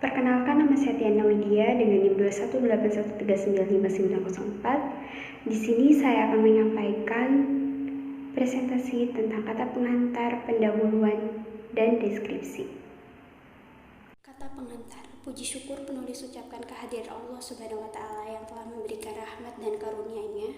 Perkenalkan, nama saya Tiana Widya dengan NIM 21813959904. Di sini saya akan menyampaikan presentasi tentang kata pengantar, pendahuluan, dan deskripsi. Kata pengantar. Puji syukur penulis ucapkan kehadiran Allah Subhanahu wa Ta'ala yang telah memberikan rahmat dan karunia-Nya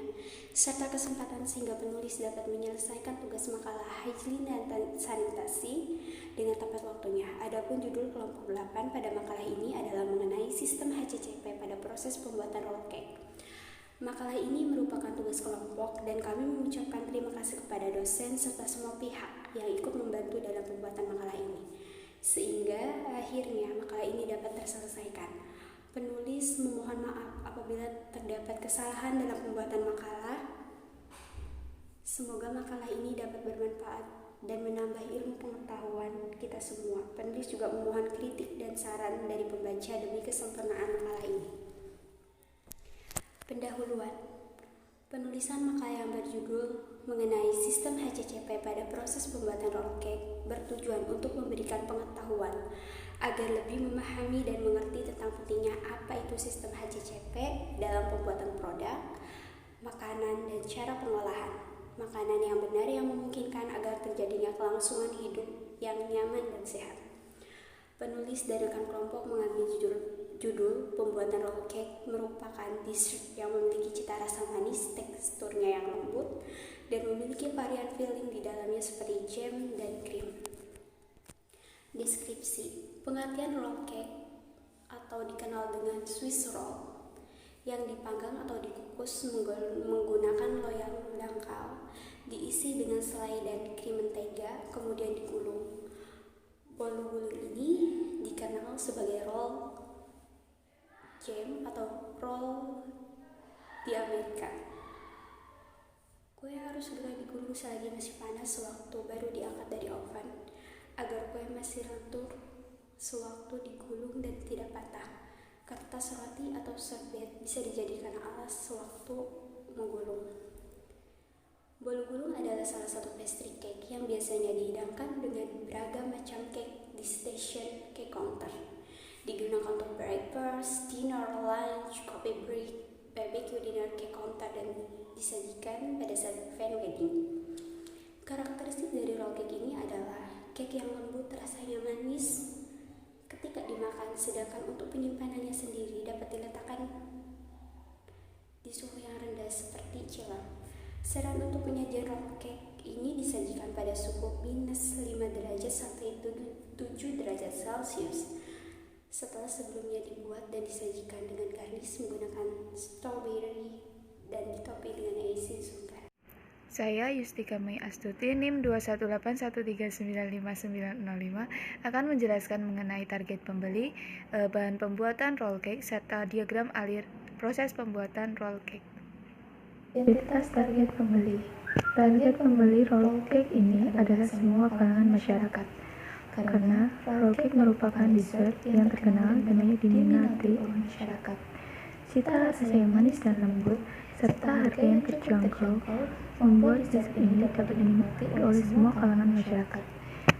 serta kesempatan sehingga penulis dapat menyelesaikan tugas makalah hygiene dan sanitasi dengan tepat waktunya. Adapun judul kelompok 8 pada makalah ini adalah mengenai sistem HCCP pada proses pembuatan roll cake. Makalah ini merupakan tugas kelompok dan kami mengucapkan terima kasih kepada dosen serta semua pihak yang ikut membantu dalam pembuatan makalah ini, sehingga akhirnya makalah ini dapat terselesaikan. Penulis memohon maaf apabila terdapat kesalahan dalam pembuatan makalah. Semoga makalah ini dapat bermanfaat dan menambah ilmu pengetahuan kita semua. Penulis juga memohon kritik dan saran dari pembaca demi kesempurnaan makalah ini. Pendahuluan. Penulisan makalah yang berjudul mengenai sistem HCCP pada proses pembuatan roll cake bertujuan untuk memberikan pengetahuan agar lebih memahami dan mengerti tentang pentingnya apa itu sistem HCCP dalam pembuatan produk, makanan, dan cara pengolahan makanan yang benar yang memungkinkan agar terjadinya kelangsungan hidup yang nyaman dan sehat. Penulis dan rekan kelompok mengambil judul pembuatan roll cake merupakan dessert yang memiliki cita rasa manis, teksturnya yang lembut, dan memiliki varian filling di dalamnya seperti jam dan krim. Deskripsi. Pengertian roll cake atau dikenal dengan Swiss roll yang dipanggang atau dikukus menggunakan loyang dangkal, diisi dengan selai dan krim mentega, kemudian digulung. Bolu-bolu ini dikenal sebagai roll jam atau roll di Amerika. Kue harus segera digulung selagi masih panas sewaktu baru diangkat dari oven, agar kue masih lentur sewaktu digulung dan tidak patah. Kertas roti atau serbet bisa dijadikan alas sewaktu menggulung. Bolu gulung adalah salah satu pastry cake yang biasanya dihidangkan dengan beragam macam cake di stasiun cake counter. Digunakan untuk breakfast, dinner, lunch, coffee break, barbecue dinner, cake counter, dan disajikan pada saat event wedding. Karakteristik dari roll cake ini adalah cake yang lembut, rasanya manis ketika dimakan, sedangkan untuk penyimpanannya sendiri dapat diletakkan di suhu yang rendah seperti chiller. Saran untuk penyajian roll cake ini disajikan pada suhu minus 5 derajat sampai 7 derajat Celcius. Setelah sebelumnya dibuat dan disajikan dengan garnish menggunakan strawberry dan ditopi dengan icing sugar. Saya Yustika Mei Astuti, NIM 21813959905 akan menjelaskan mengenai target pembeli, bahan pembuatan roll cake, serta diagram alir proses pembuatan roll cake. Identitas target pembeli. Target pembeli roll cake ini adalah semua kalangan masyarakat, karena roll cake merupakan dessert yang terkenal dan banyak diminati oleh masyarakat. Cita rasa yang manis dan lembut, serta harga yang terjangkau, membuat dessert ini dapat dinikmati oleh semua kalangan masyarakat.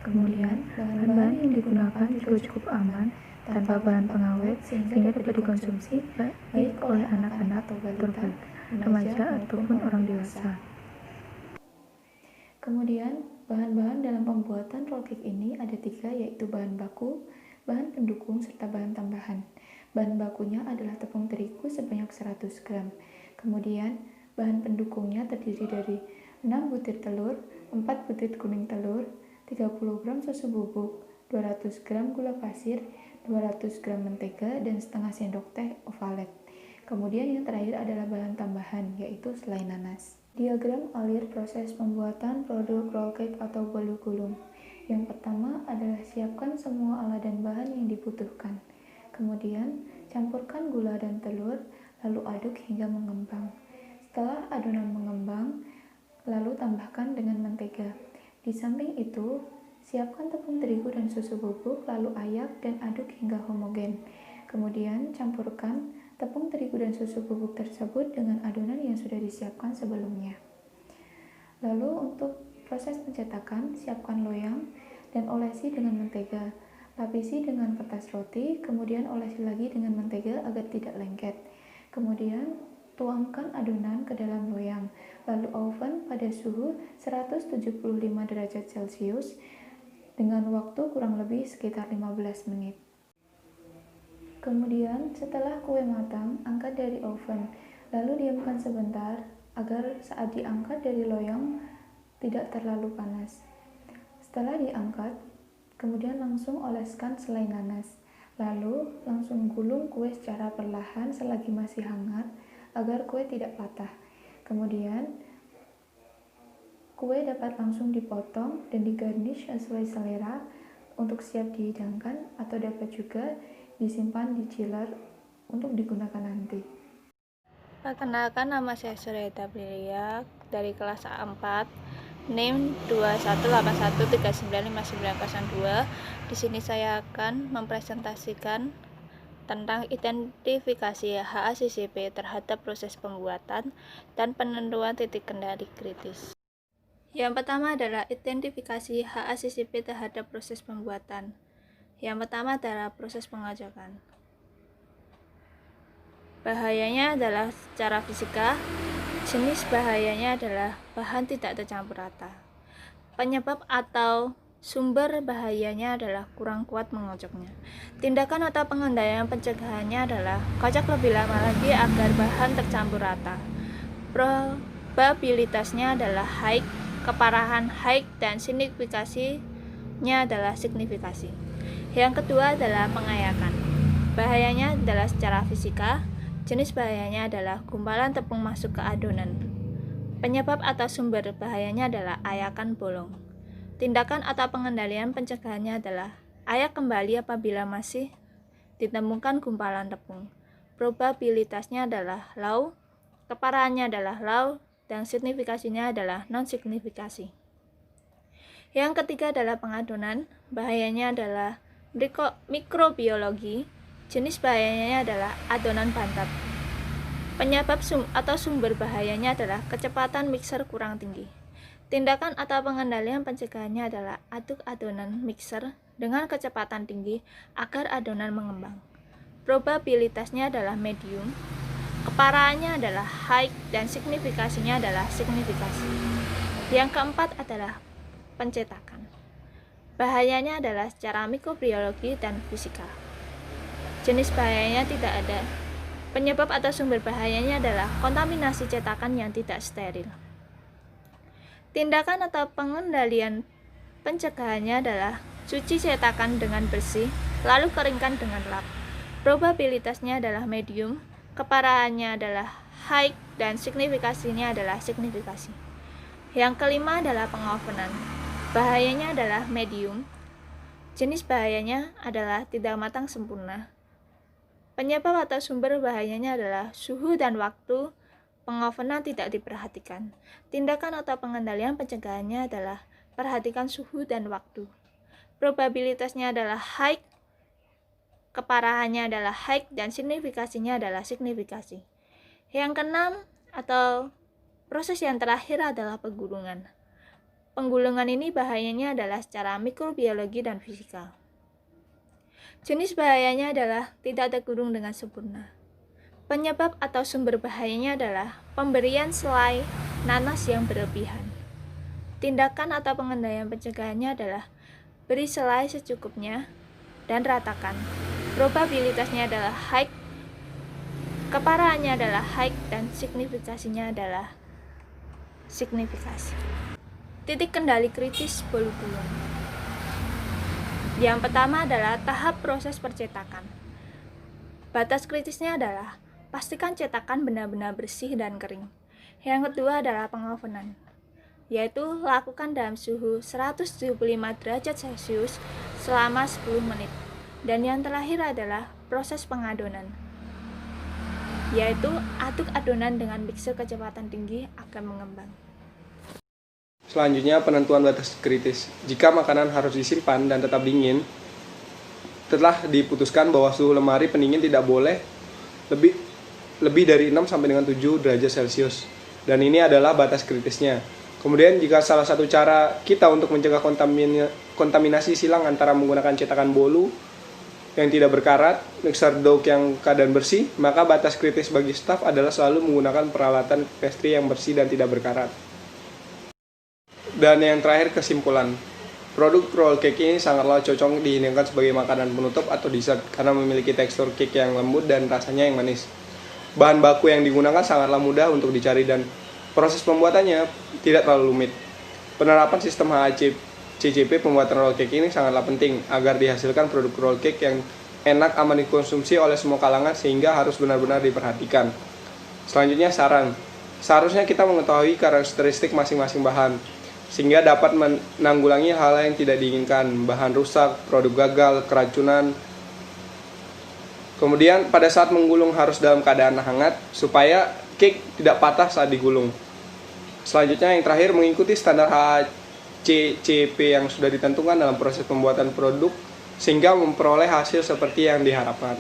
Kemudian, bahan-bahan yang digunakan juga cukup aman, tanpa bahan pengawet, sehingga dapat dikonsumsi baik oleh anak-anak, balita, remaja, ataupun orang dewasa. Kemudian, bahan-bahan dalam pembuatan roll cake ini ada 3, yaitu bahan baku, bahan pendukung, serta bahan tambahan. Bahan bakunya adalah tepung terigu sebanyak 100 gram. Kemudian, bahan pendukungnya terdiri dari 6 butir telur, 4 butir kuning telur, 30 gram susu bubuk, 200 gram gula pasir, 200 gram mentega, dan setengah sendok teh ovalet. Kemudian yang terakhir adalah bahan tambahan, yaitu selai nanas. Diagram alir proses pembuatan produk roll cake atau bolu gulung. Yang pertama adalah siapkan semua alat dan bahan yang dibutuhkan. Kemudian, campurkan gula dan telur, lalu aduk hingga mengembang. Setelah adonan mengembang, lalu tambahkan dengan mentega. Di samping itu, siapkan tepung terigu dan susu bubuk, lalu ayak dan aduk hingga homogen. Kemudian, campurkan tepung terigu dan susu bubuk tersebut dengan adonan yang sudah disiapkan sebelumnya. Lalu untuk proses pencetakan, siapkan loyang dan olesi dengan mentega. Lapisi dengan kertas roti, kemudian olesi lagi dengan mentega agar tidak lengket. Kemudian tuangkan adonan ke dalam loyang, lalu oven pada suhu 175 derajat Celcius dengan waktu kurang lebih sekitar 15 menit. Kemudian setelah kue matang, angkat dari oven, lalu diamkan sebentar agar saat diangkat dari loyang tidak terlalu panas. Setelah diangkat, kemudian langsung oleskan selai nanas. Lalu langsung gulung kue secara perlahan selagi masih hangat agar kue tidak patah. Kemudian kue dapat langsung dipotong dan digarnish sesuai selera untuk siap dihidangkan atau dapat juga disimpan di chiller untuk digunakan nanti. Perkenalkan, nama saya Surya Brilia dari kelas A4, NIM 2181395902. Di sini saya akan mempresentasikan tentang identifikasi HACCP terhadap proses pembuatan dan penentuan titik kendali kritis. Yang pertama adalah identifikasi HACCP terhadap proses pembuatan. Yang pertama adalah proses pengocokan. Bahayanya adalah secara fisika. Jenis bahayanya adalah bahan tidak tercampur rata. Penyebab atau sumber bahayanya adalah kurang kuat mengocoknya. Tindakan atau pengendalian pencegahannya adalah kocok lebih lama lagi agar bahan tercampur rata. Probabilitasnya adalah high, keparahan high, dan signifikasinya adalah signifikasi. Yang kedua adalah pengayakan. Bahayanya adalah secara fisika. Jenis bahayanya adalah gumpalan tepung masuk ke adonan. Penyebab atau sumber bahayanya adalah ayakan bolong. Tindakan atau pengendalian pencegahannya adalah ayak kembali apabila masih ditemukan gumpalan tepung. Probabilitasnya adalah low, keparahannya adalah low, dan signifikasinya adalah non-signifikasi. Yang ketiga adalah pengadonan. Bahayanya adalah mikrobiologi. Jenis bahayanya adalah adonan bantat. Penyebab atau sumber bahayanya adalah kecepatan mixer kurang tinggi. Tindakan atau pengendalian pencegahannya adalah aduk adonan mixer dengan kecepatan tinggi agar adonan mengembang. Probabilitasnya adalah medium. Keparahannya adalah high dan signifikasinya adalah signifikasi. Yang keempat adalah pencetakan. Bahayanya adalah secara mikrobiologi dan fisika. Jenis bahayanya tidak ada. Penyebab atau sumber bahayanya adalah kontaminasi cetakan yang tidak steril. Tindakan atau pengendalian pencegahannya adalah cuci cetakan dengan bersih, lalu keringkan dengan lap. Probabilitasnya adalah medium, keparahannya adalah high, dan signifikasinya adalah signifikasi. Yang kelima adalah pengovenan. Bahayanya adalah medium. Jenis bahayanya adalah tidak matang sempurna. Penyebab atau sumber bahayanya adalah suhu dan waktu pengovenan tidak diperhatikan. Tindakan atau pengendalian pencegahannya adalah perhatikan suhu dan waktu. Probabilitasnya adalah high, keparahannya adalah high, dan signifikasinya adalah signifikasi. Yang keenam atau proses yang terakhir adalah penggulungan. Penggulungan ini bahayanya adalah secara mikrobiologi dan fisika. Jenis bahayanya adalah tidak tergulung dengan sempurna. Penyebab atau sumber bahayanya adalah pemberian selai nanas yang berlebihan. Tindakan atau pengendalian pencegahannya adalah beri selai secukupnya dan ratakan. Probabilitasnya adalah high, keparahannya adalah high, dan signifikasinya adalah signifikasi. Titik kendali kritis bolu gulung. Yang pertama adalah tahap proses percetakan. Batas kritisnya adalah pastikan cetakan benar-benar bersih dan kering. Yang kedua adalah pengovenan, yaitu lakukan dalam suhu 175 derajat Celcius selama 10 menit. Dan yang terakhir adalah proses pengadonan, yaitu aduk adonan dengan mixer kecepatan tinggi akan mengembang. Selanjutnya, penentuan batas kritis. Jika makanan harus disimpan dan tetap dingin, telah diputuskan bahwa suhu lemari pendingin tidak boleh lebih dari 6 sampai dengan 7 derajat Celcius. Dan ini adalah batas kritisnya. Kemudian jika salah satu cara kita untuk mencegah kontaminasi silang antara menggunakan cetakan bolu yang tidak berkarat, mixer dough yang keadaan bersih, maka batas kritis bagi staf adalah selalu menggunakan peralatan pastry yang bersih dan tidak berkarat. Dan yang terakhir, kesimpulan. Produk roll cake ini sangatlah cocok dihidangkan sebagai makanan penutup atau dessert karena memiliki tekstur cake yang lembut dan rasanya yang manis. Bahan baku yang digunakan sangatlah mudah untuk dicari dan proses pembuatannya tidak terlalu rumit. Penerapan sistem HACCP pembuatan roll cake ini sangatlah penting agar dihasilkan produk roll cake yang enak, aman dikonsumsi oleh semua kalangan sehingga harus benar-benar diperhatikan. Selanjutnya, saran. Seharusnya kita mengetahui karakteristik masing-masing bahan sehingga dapat menanggulangi hal yang tidak diinginkan, bahan rusak, produk gagal, keracunan. Kemudian pada saat menggulung harus dalam keadaan hangat supaya cake tidak patah saat digulung. Selanjutnya yang terakhir, mengikuti standar HACCP yang sudah ditentukan dalam proses pembuatan produk sehingga memperoleh hasil seperti yang diharapkan.